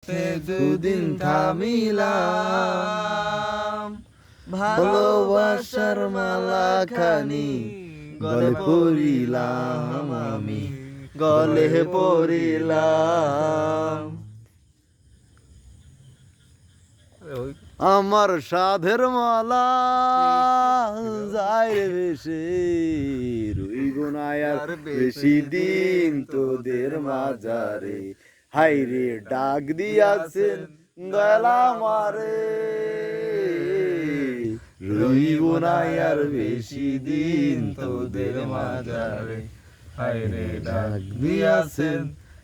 দুদিন থামিলাম ভালোবাসার মালাখানি গলে পড়িলাম আমি গলে পড়িলাম আমার সাধের মালা যায় রে বেশি রইব না আর বেশি দিন তোদের মাঝারে হাই রে ডাক দিয়াছেন দয়ালা মারে রইব না আর বেশি দিন তোদের মাঝারে হাই রে ডাক দিয়াছেন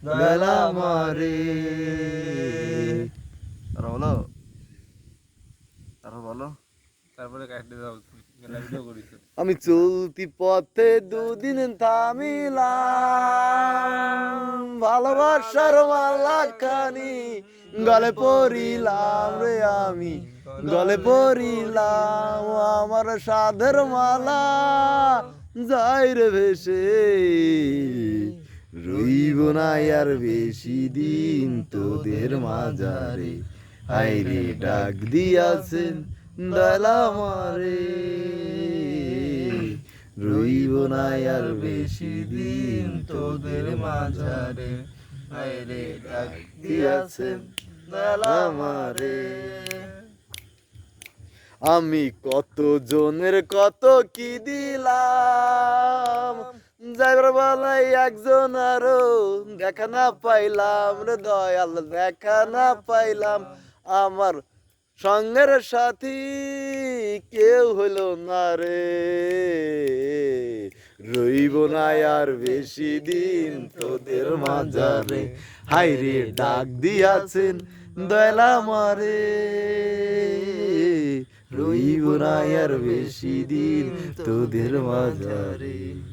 দয়ালা মারে বলো বলো তারপরে আমি চলতি পথে দুদিন থামিলাম ভালোবাসার মালাখানি গলে পড়িলাম রে আমি গলে পড়িলাম আমার সাধের মালা যাই রে ভেসে রইব না আর বেশি দিন তোদের মাঝারে হাইরে ডাক দিয়াছেন দয়ালা মারে রইব না আর বেশি দিন তোদের মাঝারে হাইরে ডাক দিয়াছেন দয়ালা মারে আমি কত জনের কত কি দিলাম যাইবার বেলায় একজন আরো দেখা না পাইলাম রে দয়াল দেখা না পাইলাম আমার সঙ্গের সাথী কেউ হলো না রে রইব না আর বেশি দিন তোদের মাঝারে হাই রে ডাক দিয়াছেন দয়ালা মারে রইব না আর বেশি দিন তোদের মাঝারে।